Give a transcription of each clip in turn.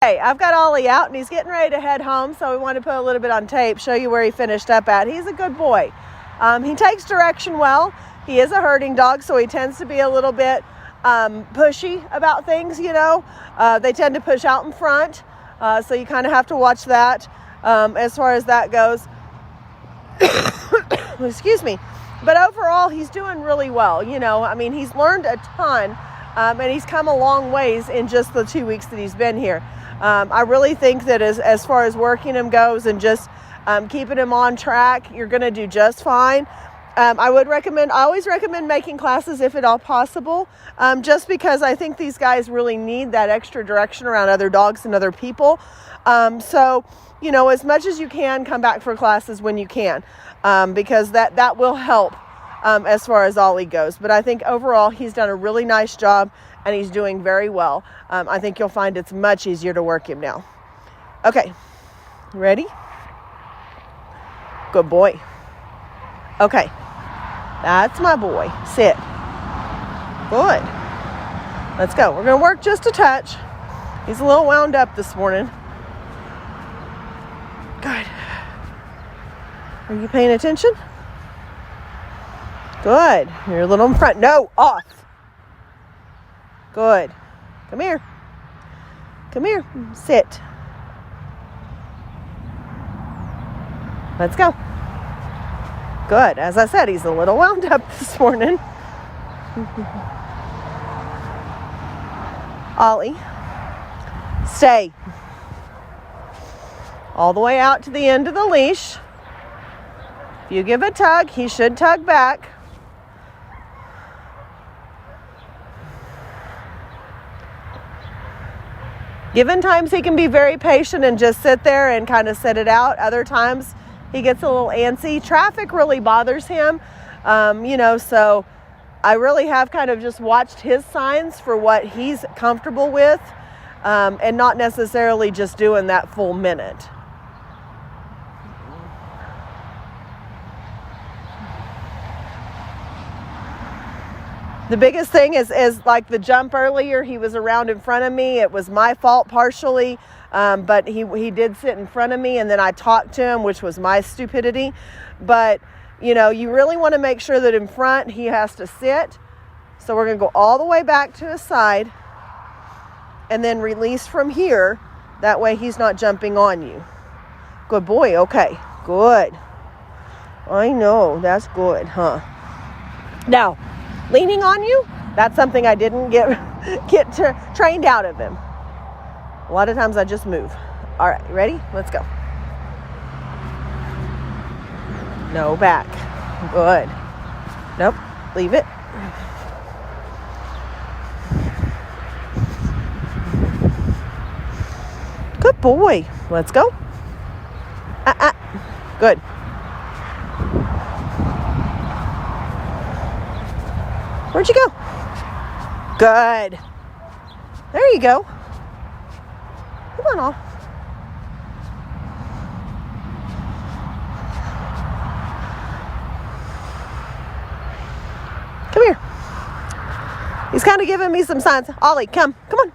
Hey, I've got Ollie out and he's getting ready to head home, so we want to put a little bit on tape, show you where he finished up at. He's a good boy. He takes direction well. He is a herding dog, so he tends to be a little bit pushy about things, you know. They tend to push out in front, so you kind of have to watch that as far as that goes. Excuse me. But overall, he's doing really well, you know. I mean, he's learned a ton, and he's come a long ways in just the 2 weeks that he's been here. I really think that as far as working him goes and just keeping him on track, you're going to do just fine. I always recommend making classes if at all possible, just because I think these guys really need that extra direction around other dogs and other people. So, you know, as much as you can, come back for classes when you can, because that will help as far as Ollie goes. But I think overall he's done a really nice job and he's doing very well. I think you'll find it's much easier to work him now. Okay, ready? Good boy. Okay, that's my boy. Sit. Good. Let's go. We're gonna work just a touch. He's a little wound up this morning. Good. Are you paying attention? Good. You're a little in front. No, off. Good. Come here. Come here. Sit. Let's go. Good. As I said, he's a little wound up this morning. Ollie, stay. All the way out to the end of the leash. If you give a tug, he should tug back. Given times, he can be very patient and just sit there and kind of sit it out. Other times, he gets a little antsy. Traffic really bothers him, you know, so I really have kind of just watched his signs for what he's comfortable with, and not necessarily just doing that full minute. The biggest thing is like the jump earlier. He was around in front of me. It was my fault partially, but he did sit in front of me, and then I talked to him, which was my stupidity. But, you know, you really want to make sure that in front he has to sit. So we're going to go all the way back to his side and then release from here. That way he's not jumping on you. Good boy. Okay, good. I know, that's good, huh? Now, leaning on you, that's something I didn't get trained out of him. A lot of times I just move. All right, ready? Let's go. No, back. Good. Nope, leave it. Good boy. Let's go. Good. Where'd you go? Good. There you go. Come on, Ollie. Come here. He's kind of giving me some signs. Ollie, come on.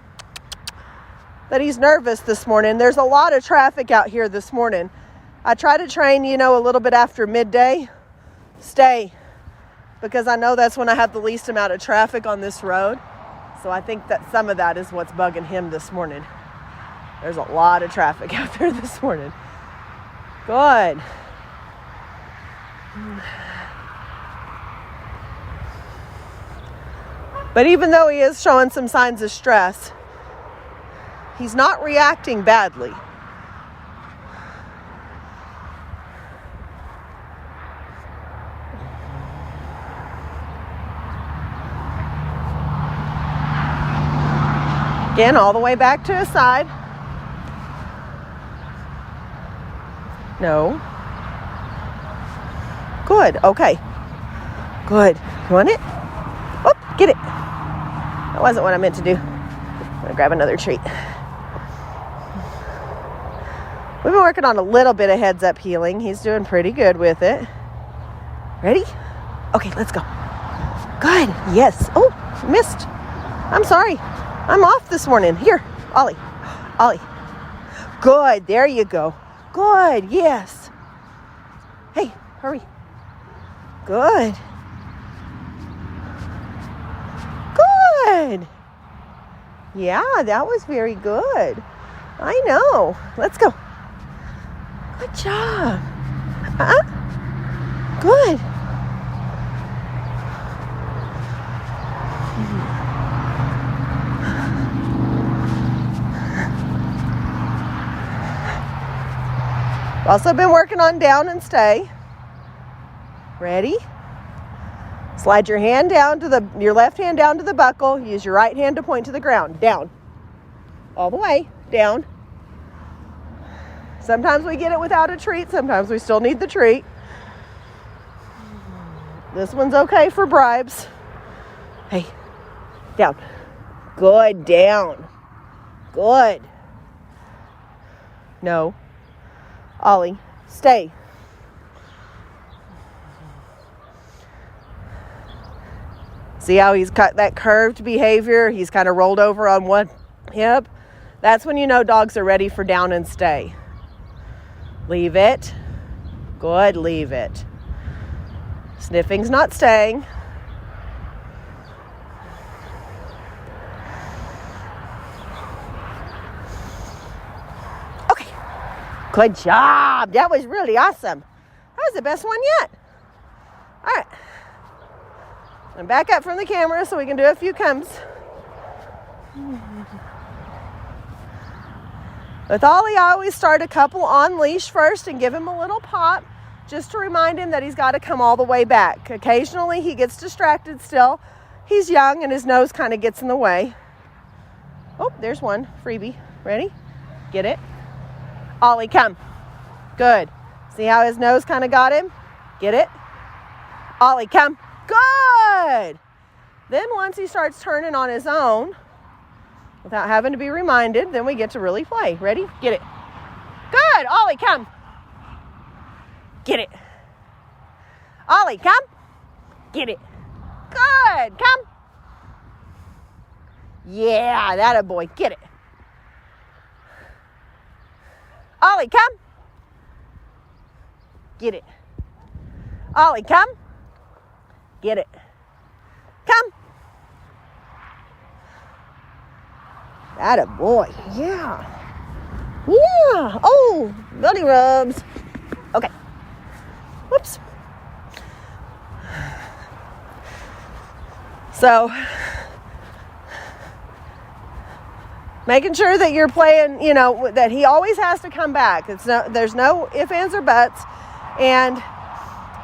That he's nervous this morning. There's a lot of traffic out here this morning. I try to train, you know, a little bit after midday. Stay. Because I know that's when I have the least amount of traffic on this road. So I think that some of that is what's bugging him this morning. There's a lot of traffic out there this morning. Good. But even though he is showing some signs of stress, he's not reacting badly. Again, all the way back to his side. No. Good. Okay. Good. You want it? Oh, get it. That wasn't what I meant to do. I'm going to grab another treat. We've been working on a little bit of heads up healing. He's doing pretty good with it. Ready? Okay, let's go. Good. Yes. Oh, missed. I'm sorry. I'm off this morning. Here, Ollie. Good. There you go. Good. Yes. Hey, hurry. Good. Good. Yeah, that was very good. I know. Let's go. Good job. Good. Also been working on down and stay. Ready? Slide your hand down to your left hand down to the buckle. Use your right hand to point to the ground. Down. All the way. Down. Sometimes we get it without a treat. Sometimes we still need the treat. This one's okay for bribes. Hey. Down. Good. Down. Good. No. Ollie, stay. See how he's got that curved behavior? He's kind of rolled over on one hip. That's when you know dogs are ready for down and stay. Leave it. Good, leave it. Sniffing's not staying. Okay. Good job. That was really awesome. That was the best one yet. All right. And back up from the camera so we can do a few comes. With Ollie, I always start a couple on leash first and give him a little pop just to remind him that he's got to come all the way back. Occasionally he gets distracted still. He's young and his nose kind of gets in the way. Oh, there's one. Freebie. Ready? Get it? Ollie, come. Good. See how his nose kind of got him? Get it? Ollie, come. Good. Then once he starts turning on his own, without having to be reminded, then we get to really play. Ready? Get it. Good. Ollie, come. Get it. Ollie, come. Get it. Good. Come. Yeah, that a boy. Get it. Ollie, come. Get it. Ollie, come. Get it. Come. That a boy. Yeah. Yeah. Oh, belly rubs. Okay. Whoops. So, making sure that you're playing, that he always has to come back. There's no ifs, ands, or buts. And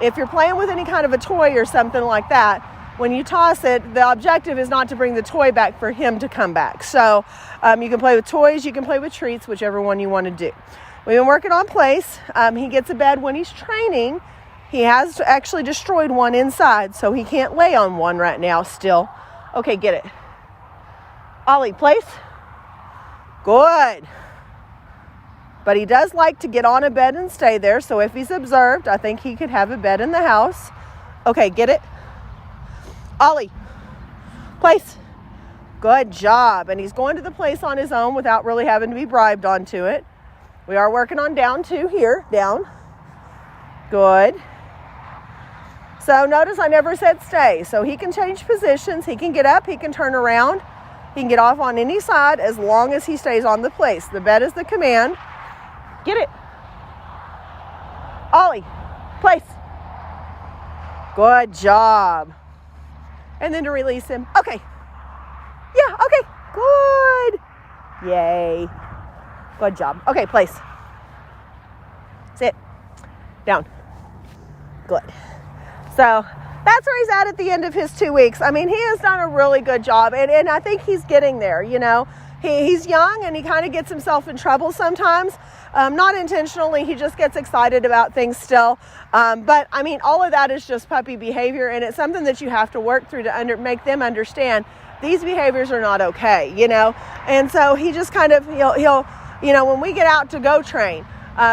if you're playing with any kind of a toy or something like that, when you toss it, the objective is not to bring the toy back for him to come back. So you can play with toys, you can play with treats, whichever one you want to do. We've been working on place. He gets a bed when he's training. He has actually destroyed one inside, so he can't lay on one right now still. Okay, get it. Ollie, place. Good. But he does like to get on a bed and stay there, so if he's observed, I think he could have a bed in the house. Okay, get it. Ollie, place. Good job. And he's going to the place on his own without really having to be bribed onto it. We are working on down too here. Down. Good. So notice I never said stay. So he can change positions. He can get up. He can turn around. He can get off on any side as long as he stays on the place. The bed is the command. Get it. Ollie, place. Good job. And then to release him. Okay. Yeah, okay. Good. Yay. Good job. Okay, place. Sit. Down. Good. So that's where he's at the end of his 2 weeks. I mean, he has done a really good job, and I think he's getting there, He's young, and he kind of gets himself in trouble sometimes. Not intentionally, he just gets excited about things still. But, I mean, all of that is just puppy behavior, and it's something that you have to work through to make them understand these behaviors are not okay, And so he just kind of, he'll when we get out to go train,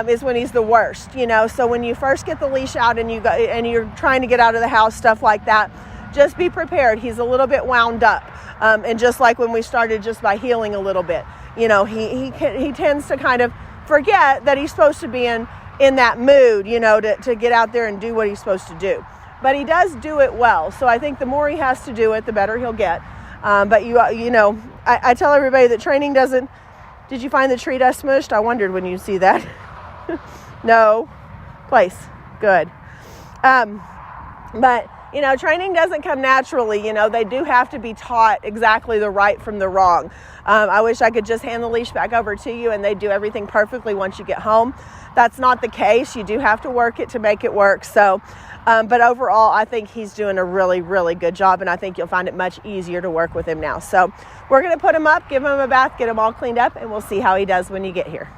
is when he's the worst, So when you first get the leash out and you're trying to get out of the house, stuff like that, just be prepared. He's a little bit wound up. And just like when we started just by healing a little bit, he tends to kind of forget that he's supposed to be in that mood, you know, to get out there and do what he's supposed to do. But he does do it well. So I think the more he has to do it, the better he'll get. But you know, I tell everybody that training doesn't. Did you find the tree dust smushed? I wondered when you see that. No. Place. Good. But, you know, training doesn't come naturally. You know, they do have to be taught exactly the right from the wrong. I wish I could just hand the leash back over to you and they do everything perfectly once you get home. That's not the case. You do have to work it to make it work. So, but overall, I think he's doing a really, really good job, and I think you'll find it much easier to work with him now. So we're going to put him up, give him a bath, get him all cleaned up, and we'll see how he does when you get here.